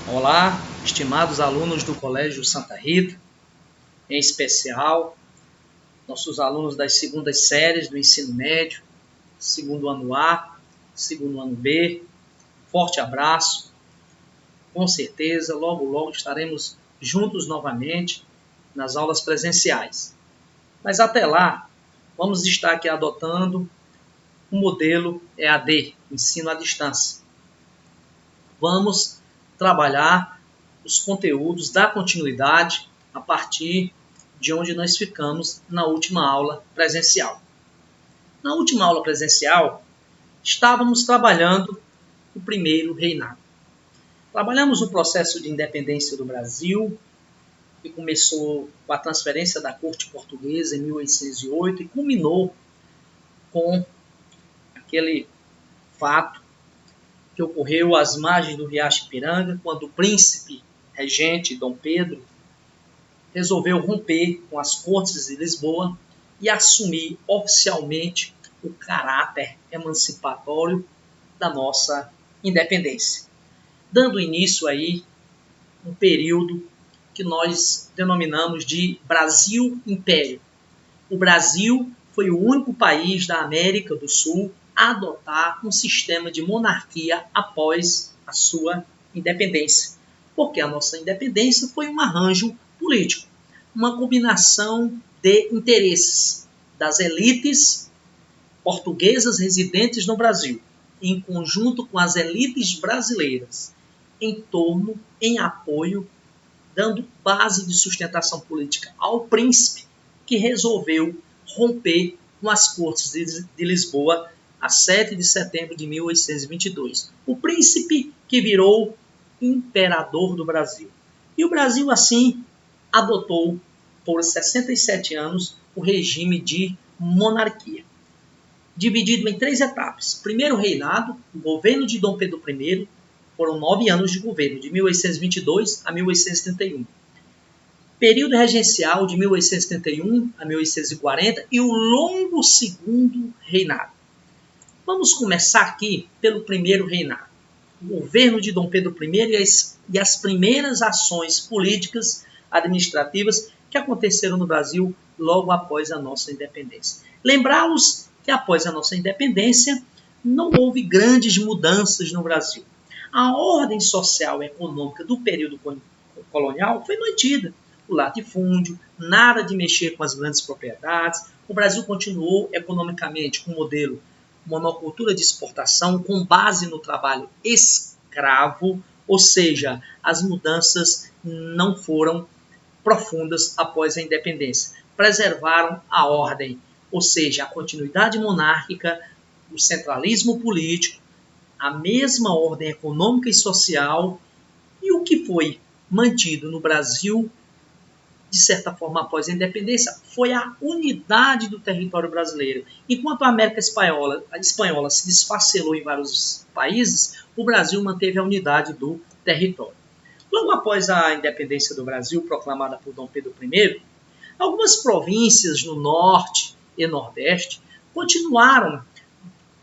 Olá, estimados alunos do Colégio Santa Rita, em especial nossos alunos das segundas séries do ensino médio, segundo ano A, segundo ano B. Forte abraço. Com certeza, logo estaremos juntos novamente nas aulas presenciais. Mas até lá, vamos estar aqui adotando o modelo EAD, ensino à distância. Vamos trabalhar os conteúdos da continuidade a partir de onde nós ficamos na última aula presencial. Na última aula presencial, estávamos trabalhando o primeiro reinado. Trabalhamos o processo de independência do Brasil, que começou com a transferência da corte portuguesa em 1808 e culminou com aquele fato que ocorreu às margens do Riacho Ipiranga, quando o príncipe regente Dom Pedro resolveu romper com as cortes de Lisboa e assumir oficialmente o caráter emancipatório da nossa independência, dando início aí um período que nós denominamos de Brasil Império. O Brasil foi o único país da América do Sul a adotar um sistema de monarquia após a sua independência, porque a nossa independência foi um arranjo político, uma combinação de interesses das elites portuguesas residentes no Brasil, em conjunto com as elites brasileiras, em apoio, dando base de sustentação política ao príncipe que resolveu romper com as cortes de Lisboa a 7 de setembro de 1822. O príncipe que virou imperador do Brasil. E o Brasil, assim, adotou, por 67 anos, o regime de monarquia, dividido em 3 etapas. Primeiro reinado, o governo de Dom Pedro I, foram 9 anos de governo, de 1822 a 1831. Período regencial de 1831 a 1840 e o longo segundo reinado. Vamos começar aqui pelo primeiro reinado, o governo de Dom Pedro I e as primeiras ações políticas administrativas que aconteceram no Brasil logo após a nossa independência. Lembrá-los que após a nossa independência não houve grandes mudanças no Brasil. A ordem social e econômica do período colonial foi mantida. O latifúndio, nada de mexer com as grandes propriedades. O Brasil continuou economicamente com o modelo monocultura de exportação com base no trabalho escravo, ou seja, as mudanças não foram profundas após a independência. Preservaram a ordem, ou seja, a continuidade monárquica, o centralismo político, a mesma ordem econômica e social, e o que foi mantido no Brasil, de certa forma, após a independência, foi a unidade do território brasileiro. Enquanto a América espanhola se desfacelou em vários países, o Brasil manteve a unidade do território. Logo após a independência do Brasil, proclamada por Dom Pedro I, algumas províncias no norte e nordeste continuaram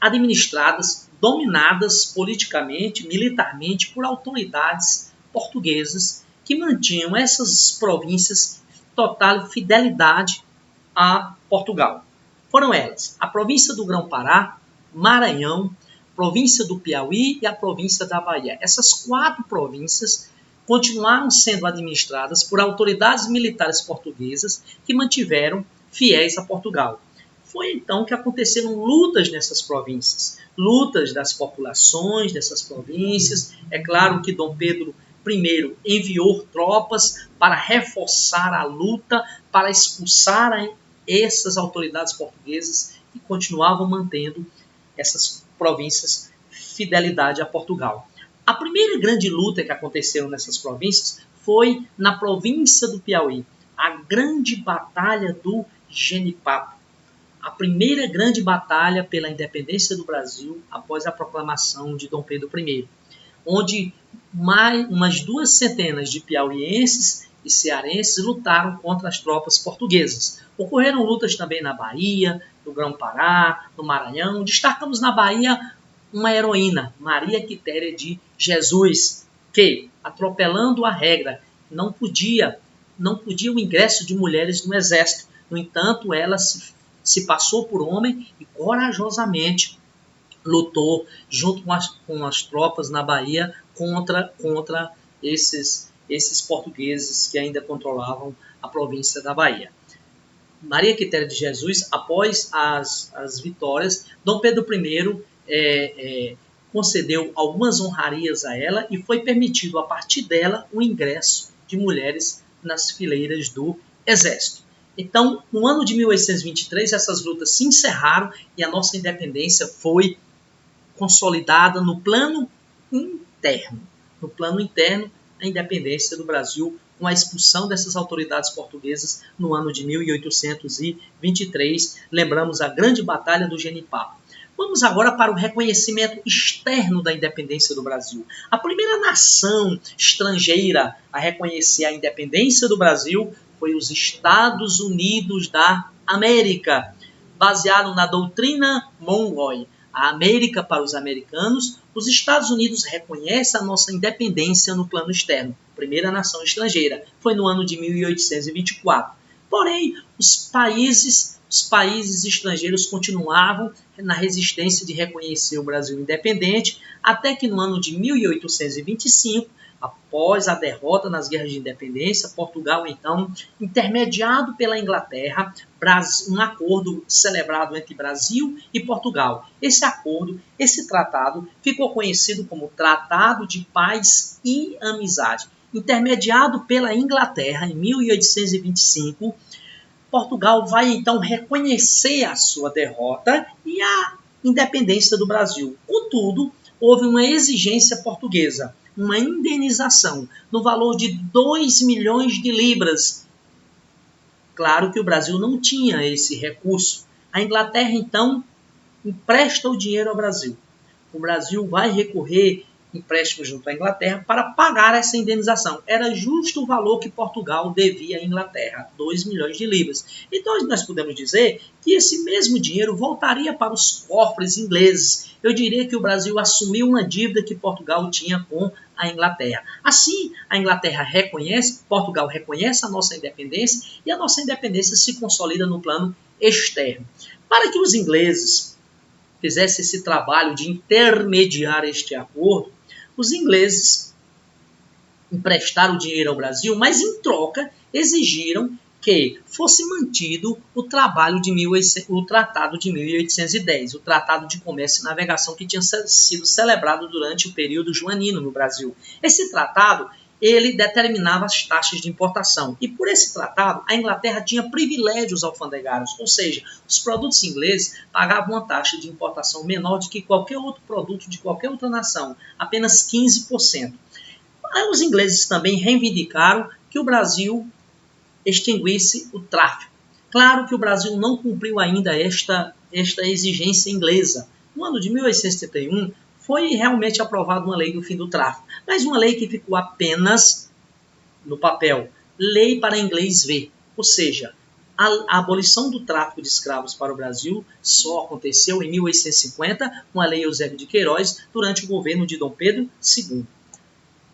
administradas, dominadas politicamente, militarmente, por autoridades portuguesas que mantinham essas províncias total fidelidade a Portugal. Foram elas a província do Grão-Pará, Maranhão, província do Piauí e a província da Bahia. Essas 4 províncias continuaram sendo administradas por autoridades militares portuguesas que mantiveram fiéis a Portugal. Foi então que aconteceram lutas nessas províncias, lutas das populações dessas províncias. É claro que Dom Pedro I enviou tropas para reforçar a luta, para expulsar essas autoridades portuguesas que continuavam mantendo essas províncias fidelidade a Portugal. A primeira grande luta que aconteceu nessas províncias foi na província do Piauí, a grande batalha do Genipapo. A primeira grande batalha pela independência do Brasil após a proclamação de Dom Pedro I, onde umas 2 centenas de piauienses e cearenses lutaram contra as tropas portuguesas. Ocorreram lutas também na Bahia, no Grão-Pará, no Maranhão. Destacamos na Bahia uma heroína, Maria Quitéria de Jesus, que, atropelando a regra, não podia o ingresso de mulheres no exército. No entanto, ela se passou por homem e corajosamente lutou junto com as tropas na Bahia contra esses portugueses que ainda controlavam a província da Bahia. Maria Quitéria de Jesus, após as vitórias, Dom Pedro I concedeu algumas honrarias a ela e foi permitido, a partir dela, o ingresso de mulheres nas fileiras do exército. Então, no ano de 1823, essas lutas se encerraram e a nossa independência foi consolidada no plano interno. No plano interno, a independência do Brasil com a expulsão dessas autoridades portuguesas no ano de 1823. Lembramos a grande batalha do Genipapo. Vamos agora para o reconhecimento externo da independência do Brasil. A primeira nação estrangeira a reconhecer a independência do Brasil foi os Estados Unidos da América, baseado na doutrina Monroe. A América para os americanos, os Estados Unidos reconhecem a nossa independência no plano externo. Primeira nação estrangeira. Foi no ano de 1824. Porém, os países estrangeiros continuavam na resistência de reconhecer o Brasil independente, até que no ano de 1825, após a derrota nas guerras de independência, Portugal, então, intermediado pela Inglaterra, um acordo celebrado entre Brasil e Portugal. Esse tratado ficou conhecido como Tratado de Paz e Amizade. Intermediado pela Inglaterra em 1825, Portugal vai então reconhecer a sua derrota e a independência do Brasil. Contudo, houve uma exigência portuguesa, uma indenização no valor de 2 milhões de libras. Claro que o Brasil não tinha esse recurso. A Inglaterra, então, empresta o dinheiro ao Brasil. O Brasil vai recorrer empréstimo junto à Inglaterra para pagar essa indenização. Era justo o valor que Portugal devia à Inglaterra, 2 milhões de libras. Então, nós podemos dizer que esse mesmo dinheiro voltaria para os cofres ingleses. Eu diria que o Brasil assumiu uma dívida que Portugal tinha com a Inglaterra. Assim, Portugal reconhece a nossa independência e a nossa independência se consolida no plano externo. Para que os ingleses fizessem esse trabalho de intermediar este acordo, os ingleses emprestaram dinheiro ao Brasil, mas em troca exigiram que fosse mantido o Tratado de 1810, o Tratado de Comércio e Navegação que tinha sido celebrado durante o período joanino no Brasil. Esse tratado ele determinava as taxas de importação. E por esse tratado, a Inglaterra tinha privilégios alfandegários, ou seja, os produtos ingleses pagavam uma taxa de importação menor do que qualquer outro produto de qualquer outra nação, apenas 15%. Aí os ingleses também reivindicaram que o Brasil extinguisse o tráfico. Claro que o Brasil não cumpriu ainda esta exigência inglesa. No ano de 1871, foi realmente aprovada uma lei do fim do tráfico, mas uma lei que ficou apenas no papel. Lei para inglês ver, ou seja, a abolição do tráfico de escravos para o Brasil só aconteceu em 1850, com a Lei Eusébio de Queiroz, durante o governo de Dom Pedro II.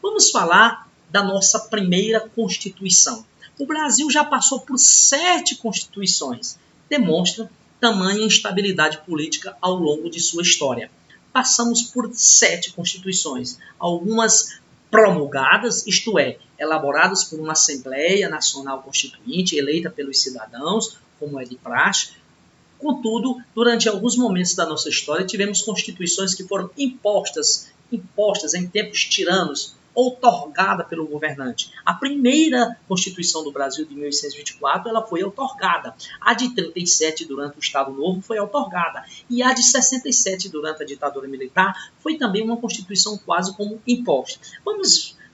Vamos falar da nossa primeira Constituição. O Brasil já passou por 7 constituições. Demonstra tamanha instabilidade política ao longo de sua história. Passamos por 7 constituições, algumas promulgadas, isto é, elaboradas por uma Assembleia Nacional Constituinte, eleita pelos cidadãos, como é de praxe. Contudo, durante alguns momentos da nossa história, tivemos constituições que foram impostas em tempos tiranos, outorgada pelo governante. A primeira Constituição do Brasil, de 1824, ela foi outorgada. A de 37, durante o Estado Novo, foi outorgada. E a de 67, durante a ditadura militar, foi também uma Constituição quase como imposta.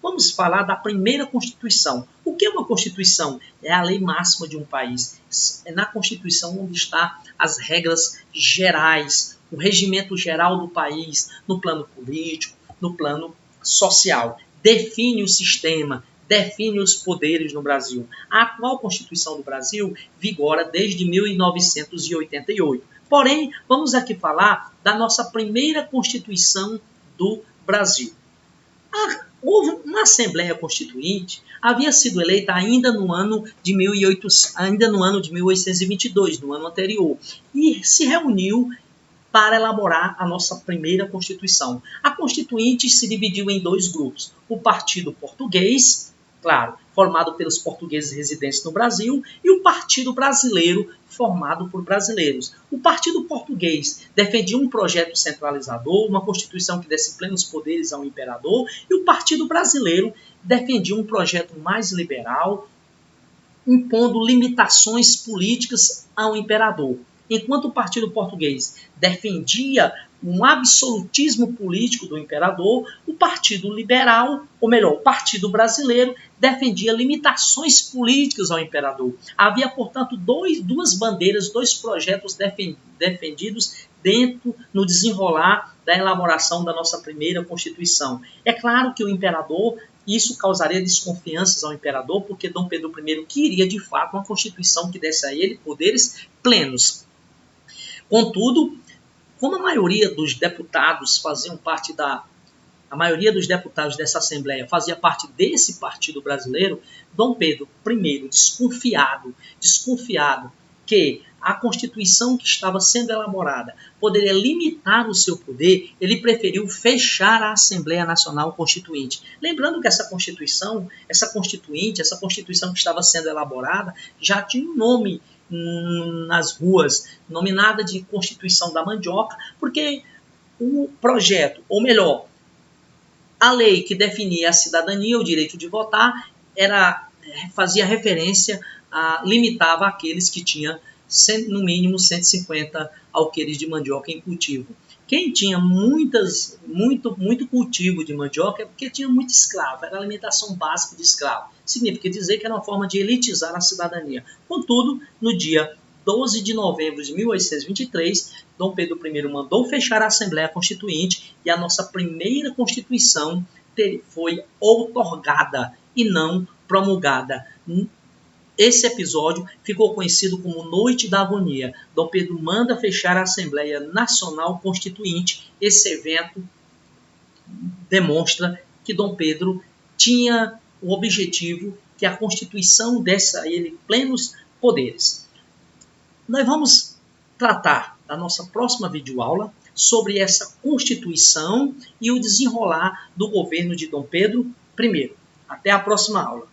Vamos falar da primeira Constituição. O que é uma Constituição? É a lei máxima de um país. É na Constituição onde estão as regras gerais, o regimento geral do país, no plano político, no plano social. Define o sistema, define os poderes no Brasil. A atual Constituição do Brasil vigora desde 1988. Porém, vamos aqui falar da nossa primeira Constituição do Brasil. houve uma Assembleia Constituinte, havia sido eleita ainda no ano de 1822, no ano anterior, e se reuniu para elaborar a nossa primeira Constituição. A Constituinte se dividiu em dois grupos: o Partido Português, claro, formado pelos portugueses residentes no Brasil, e o Partido Brasileiro, formado por brasileiros. O Partido Português defendia um projeto centralizador, uma Constituição que desse plenos poderes ao imperador, e o Partido Brasileiro defendia um projeto mais liberal, impondo limitações políticas ao imperador. Enquanto o Partido Português defendia um absolutismo político do imperador, o Partido Liberal, ou melhor, o Partido Brasileiro, defendia limitações políticas ao imperador. Havia, portanto, duas bandeiras, dois projetos defendidos no desenrolar da elaboração da nossa primeira Constituição. É claro que o imperador, isso causaria desconfianças ao imperador, porque Dom Pedro I queria, de fato, uma Constituição que desse a ele poderes plenos. Contudo, como a maioria dos deputados faziam parte a maioria dos deputados dessa Assembleia fazia parte desse Partido Brasileiro, Dom Pedro I, desconfiado que a Constituição que estava sendo elaborada poderia limitar o seu poder, ele preferiu fechar a Assembleia Nacional Constituinte. Lembrando que essa Constituição que estava sendo elaborada, já tinha um nome nas ruas, nominada de Constituição da Mandioca, porque o projeto, ou melhor, a lei que definia a cidadania, o direito de votar, fazia referência, limitava aqueles que tinham no mínimo 150 alqueires de mandioca em cultivo. Quem tinha muito cultivo de mandioca é porque tinha muito escravo, era a alimentação básica de escravo. Significa dizer que era uma forma de elitizar a cidadania. Contudo, no dia 12 de novembro de 1823, Dom Pedro I mandou fechar a Assembleia Constituinte e a nossa primeira Constituição foi outorgada e não promulgada. Esse episódio ficou conhecido como Noite da Agonia. Dom Pedro manda fechar a Assembleia Nacional Constituinte. Esse evento demonstra que Dom Pedro tinha o objetivo que a Constituição desse a ele plenos poderes. Nós vamos tratar na nossa próxima videoaula sobre essa Constituição e o desenrolar do governo de Dom Pedro I. Até a próxima aula.